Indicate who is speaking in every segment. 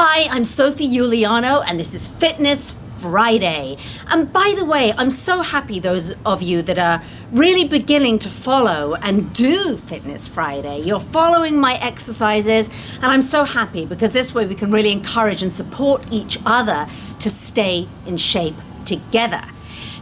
Speaker 1: Hi, I'm Sophie Uliano, and this is Fitness Friday. And by the way, I'm so happy those of you that are really beginning to follow and do Fitness Friday. You're following my exercises, and I'm so happy because this way we can really encourage and support each other to stay in shape together.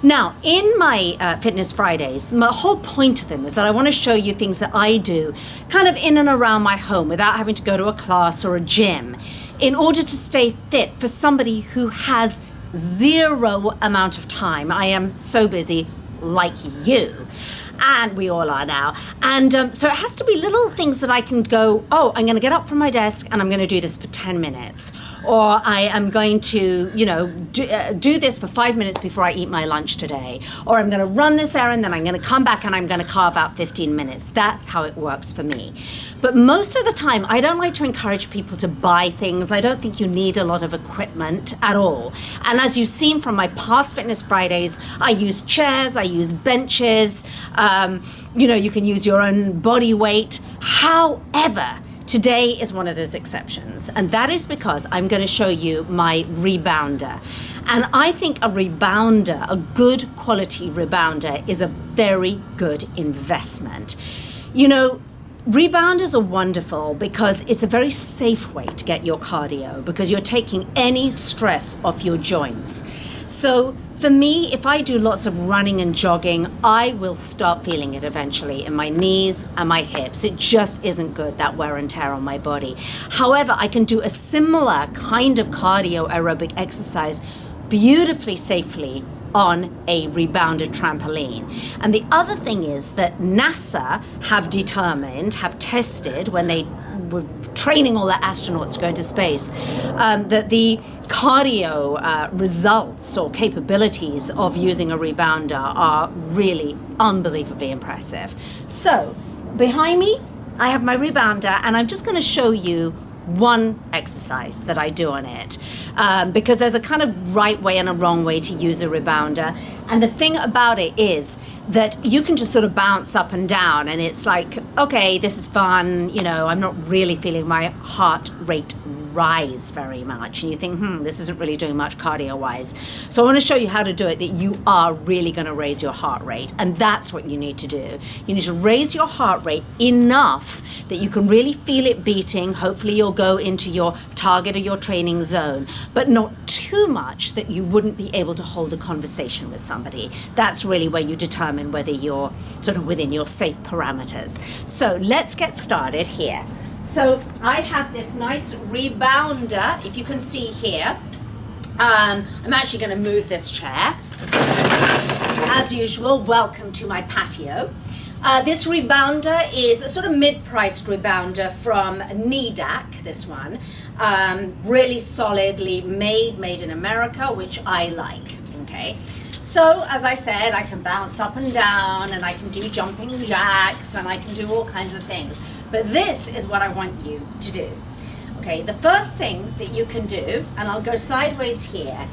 Speaker 1: Now, in my Fitness Fridays, the whole point of them is that I want to show you things that I do kind of in and around my home without having to go to a class or a gym in order to stay fit for somebody who has zero amount of time. I am so busy, like you. And we all are now. And so it has to be little things that I can go, oh, I'm going to get up from my desk and I'm going to do this for 10 minutes. Or I am going to, do this for 5 minutes before I eat my lunch today. Or I'm going to run this errand, then I'm going to come back and I'm going to carve out 15 minutes. That's how it works for me. But most of the time, I don't like to encourage people to buy things. I don't think you need a lot of equipment at all. And as you've seen from my past Fitness Fridays, I use chairs, I use benches, you can use your own body weight. However, today is one of those exceptions, and that is because I'm going to show you my rebounder. And I think a rebounder, a good quality rebounder, is a very good investment. Rebounders are wonderful because it's a very safe way to get your cardio because you're taking any stress off your joints. So for me, if I do lots of running and jogging, I will start feeling it eventually in my knees and my hips. It just isn't good, that wear and tear on my body. However, I can do a similar kind of cardio aerobic exercise beautifully safely on a rebounder trampoline. And the other thing is that NASA have tested when they were training all the astronauts to go into space, that the cardio results or capabilities of using a rebounder are really unbelievably impressive. So behind me, I have my rebounder, and I'm just going to show you one exercise that I do on it, because there's a kind of right way and a wrong way to use a rebounder. And the thing about it is that you can just sort of bounce up and down, and it's like, okay, this is fun, I'm not really feeling my heart rate rise very much, and you think, this isn't really doing much cardio wise. So I want to show you how to do it that you are really going to raise your heart rate, and that's what you need to do. You need to raise your heart rate enough that you can really feel it beating. Hopefully you'll go into your target or your training zone, but not too much that you wouldn't be able to hold a conversation with somebody. That's really where you determine whether you're sort of within your safe parameters. So let's get started here. So I have this nice rebounder, if you can see here. I'm actually going to move this chair. As usual, welcome to my patio. This rebounder is a sort of mid-priced rebounder from Nidak, this one. Really solidly made in America, which I like, okay? So, as I said, I can bounce up and down, and I can do jumping jacks, and I can do all kinds of things. But this is what I want you to do. Okay, the first thing that you can do, and I'll go sideways here,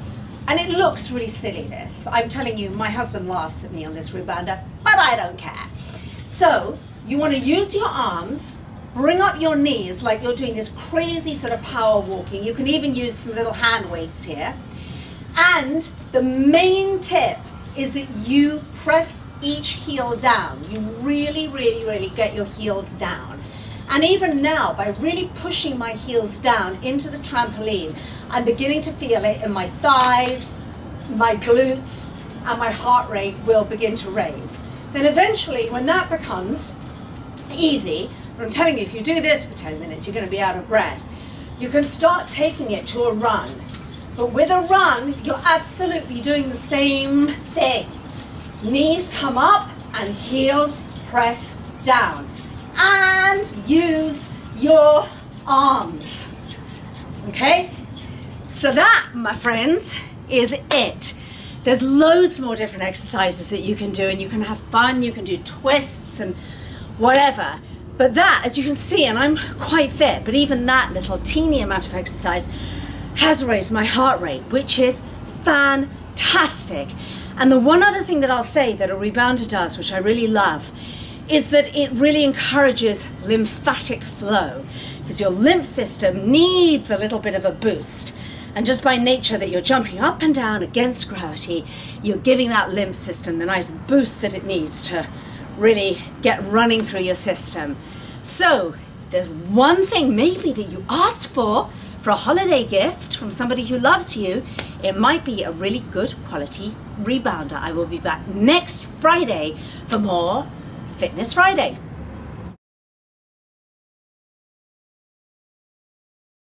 Speaker 1: and it looks really silly, this. I'm telling you, my husband laughs at me on this rebounder, but I don't care. So, you want to use your arms, bring up your knees like you're doing this crazy sort of power walking. You can even use some little hand weights here. And the main tip is that you press each heel down. You really, really, really get your heels down. And even now, by really pushing my heels down into the trampoline, I'm beginning to feel it in my thighs, my glutes, and my heart rate will begin to raise. Then eventually, when that becomes easy, I'm telling you, if you do this for 10 minutes, you're going to be out of breath. You can start taking it to a run. But with a run, you're absolutely doing the same thing. Knees come up and heels press down. And use your arms. Okay? So that, my friends, is it. There's loads more different exercises that you can do, and you can have fun, you can do twists and whatever. But that, as you can see, and I'm quite fit, but even that little teeny amount of exercise has raised my heart rate, which is fantastic. And the one other thing that I'll say that a rebounder does, which I really love, is that it really encourages lymphatic flow. because your lymph system needs a little bit of a boost. And just by nature that you're jumping up and down against gravity, you're giving that lymph system the nice boost that it needs to really get running through your system. So there's one thing maybe that you ask for a holiday gift from somebody who loves you. It might be a really good quality rebounder. I will be back next Friday for more Fitness Friday.